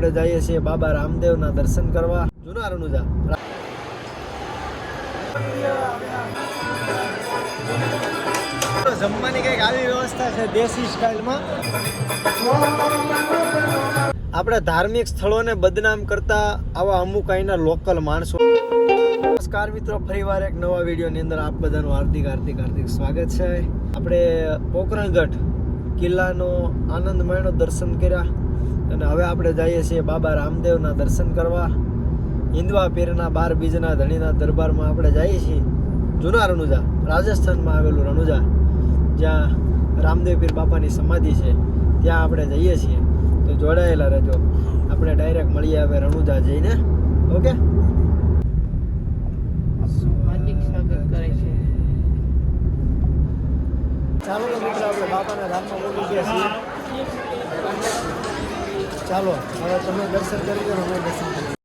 આપણે જઈએ છીએ બાબા રામદેવના દર્શન કરવા જૂના રણુજા. જમવાની કંઈક આવી વ્યવસ્થા છે દેશી સ્ટાઇલમાં. આપણે ધાર્મિક સ્થળોને બદનામ કરતા આવા અમુક અહીંના લોકલ માણસો. નમસ્કાર મિત્રો, ફરીવાર એક નવા વિડીયોની અંદર આપ બધાનું હાર્દિક સ્વાગત છે. આપણે પોકરણગઢ કિલ્લાનો આનંદ માણ્યો, દર્શન કર્યા અને હવે આપણે જઈએ છીએ બાબા રામદેવના દર્શન કરવા. હિન્દવા પીરના 12 બીજના ધણીના દરબારમાં આપણે જઈએ છીએ. જૂના રણુજા, રાજસ્થાનમાં આવેલું રણુજા, જ્યાં રામદેવ પીર બાપાની સમાધિ છે, ત્યાં આપણે જઈએ છીએ. તો જોડાયેલા રહેજો. આપણે ડાયરેક્ટ મળીએ હવે રણુજા જઈને. ઓકે, ચાલો મિત્રો, આપણે બાપાના ધામમાં બોલી ગયા છીએ. ચાલો હવે તમે દર્શન કરી લો, અમે દર્શન કરી.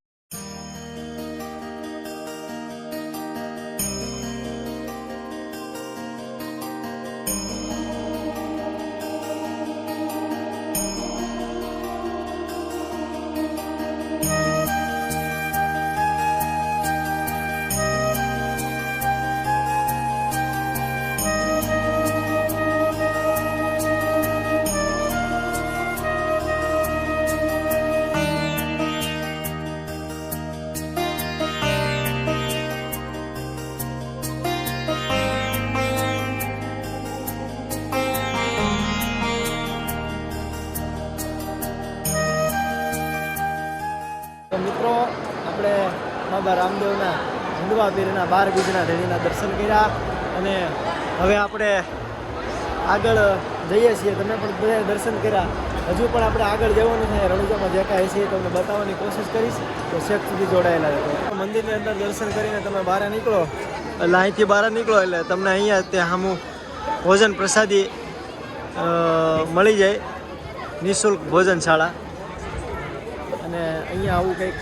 મિત્રો, આપણે બાબા રામદેવના હિન્દવા પીરના 12 બીજના ધણીના દર્શન કર્યા અને હવે આપણે આગળ જઈએ છીએ. તમે પણ બધા દર્શન કર્યા. હજુ પણ આપણે આગળ જવાનું છે. રણુજામાં જે કાંઈ છે તમને બતાવવાની કોશિશ કરીશ, તો છેક સુધી જોડાયેલા રહેજો. મંદિરની અંદર દર્શન કરીને તમે બહાર નીકળો, એટલે અહીંથી બહાર નીકળો એટલે તમને અહીંયા તે સામું ભોજન પ્રસાદી મળી જાય, નિઃશુલ્ક ભોજનશાળા. અને અહીંયા આવું કંઈક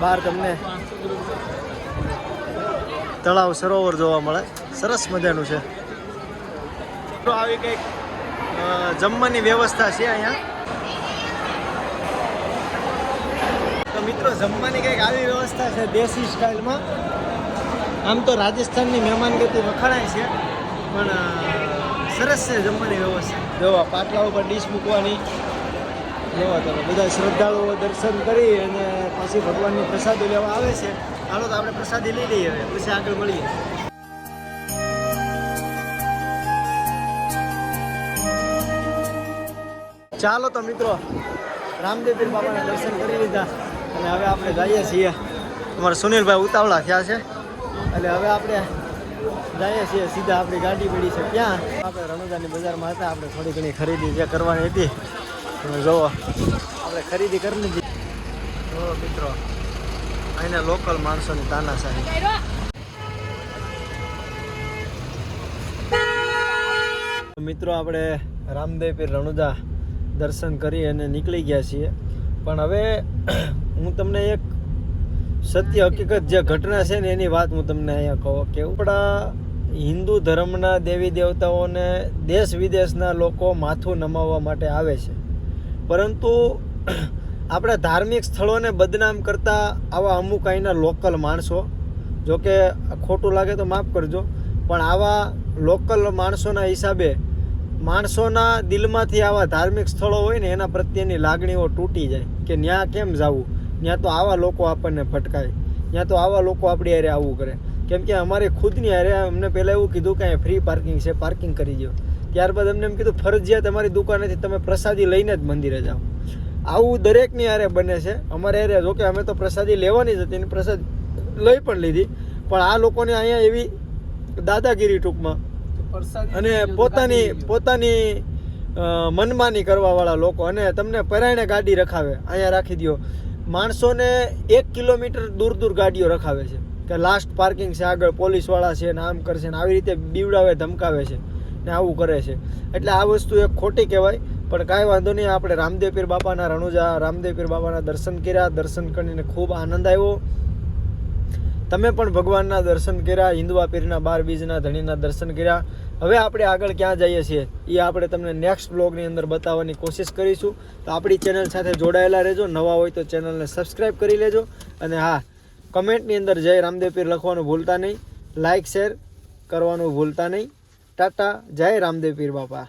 બહાર તમને તળાવ સરોવર જોવા મળે, સરસ મજાનું છે. તો આવી કંઈક જમવાની વ્યવસ્થા છે અહીંયા. તો મિત્રો, જમવાની કંઈક આવી વ્યવસ્થા છે દેશી સ્ટાઇલમાં. આમ તો રાજસ્થાનની મહેમાનગતિ વખાણાય છે, પણ સરસ છે જમવાની વ્યવસ્થા. જોવા પાટલા ઉપર ડીશ મૂકવાની. જોવા તમે બધા શ્રદ્ધાળુઓ દર્શન કરી અને પછી ભગવાનની પ્રસાદી લેવા આવે છે. હાલો તો આપણે પ્રસાદી લઈ લઈએ, હવે પછી આગળ મળીએ. ચાલો તો મિત્રો, રામદેવ પીર બાબાના દર્શન કરી લીધા અને હવે આપણે જઈએ છીએ. અમારા સુનિલભાઈ ઉતાવળા થયા છે એટલે હવે આપણે જઈએ છીએ સીધા. આપણી ગાડી પડી છે ત્યાં. આપણે રણુજાની બજારમાં હતા, આપણે થોડી ઘણી ખરીદી જે કરવાની હતી તમે જુઓ, આપણે ખરીદી કરી લીધી. જો મિત્રો, અહીંના લોકલ માણસોની તાનાશાહી. મિત્રો, આપણે રામદેવ પીર રણુજા દર્શન કરી અને નીકળી ગયા છીએ. પણ હવે હું તમને એક સત્ય હકીકત જે ઘટના છે ને એની વાત હું તમને અહીંયા કહું કે આપણા હિન્દુ ધર્મના દેવી દેવતાઓને દેશ વિદેશના લોકો માથું નમાવવા માટે આવે છે, પરંતુ આપણા ધાર્મિક સ્થળોને બદનામ કરતા આવા અમુક અહીંના લોકલ માણસો, જો કે ખોટું લાગે તો માફ કરજો, પણ આવા લોકલ માણસોના હિસાબે માણસોના દિલમાંથી આવા ધાર્મિક સ્થળો હોય ને એના પ્રત્યેની લાગણીઓ તૂટી જાય કે ત્યાં કેમ જવું, ત્યાં તો આવા લોકો આપણને ફટકાય, ત્યાં તો આવા લોકો આપણી હારે આવું કરે. કેમ કે અમારી ખુદની હારે અમને પહેલાં એવું કીધું કે અહીં ફ્રી પાર્કિંગ છે, પાર્કિંગ કરી દો. ત્યારબાદ અમને એમ કીધું ફરજિયાત અમારી દુકાનેથી તમે પ્રસાદી લઈને જ મંદિરે જાઓ. આવું દરેકની હારે બને છે. અમારે હારે જોકે અમે તો પ્રસાદી લેવાની જ હતી, એની પ્રસાદ લઈ પણ લીધી, પણ આ લોકોને અહીંયા એવી દાદાગીરી ટૂંકમાં અને પોતાની મનમાની કરવાવાળા લોકો, અને તમને પરાયણે ગાડી રખાવે, અહીંયા રાખી દો. માણસોને 1 કિલોમીટર દૂર ગાડીઓ રખાવે છે કે લાસ્ટ પાર્કિંગ છે, આગળ પોલીસવાળા છે ને આમ કરશે ને આવી રીતે બીવડાવે, ધમકાવે છે ને આવું કરે છે. એટલે આ વસ્તુ એક ખોટી કહેવાય. પણ કાંઈ વાંધો નહીં, આપણે રામદેવ પીર બાપાના રણુજા રામદેવ પીર બાપાના દર્શન કર્યા. દર્શન કરીને ખૂબ આનંદ આવ્યો. તમે પણ ભગવાનના દર્શન કર્યા, હિન્દવા પીરના 12 બીજના ધણીના દર્શન કર્યા હવે આપણે આગળ ક્યાં જઈએ છીએ એ આપણે તમને નેક્સ્ટ બ્લોગની અંદર બતાવવાની કોશિશ કરીશું. તો આપણી ચેનલ સાથે જોડાયેલા રહેજો. નવા હોય તો ચેનલને સબસ્ક્રાઈબ કરી લેજો. અને હા, કમેન્ટની અંદર જય રામદેવ પીર લખવાનું ભૂલતા નહીં. લાઇક શેર કરવાનું ભૂલતા નહીં. ટાટા, જય રામદેવ પીર બાપા.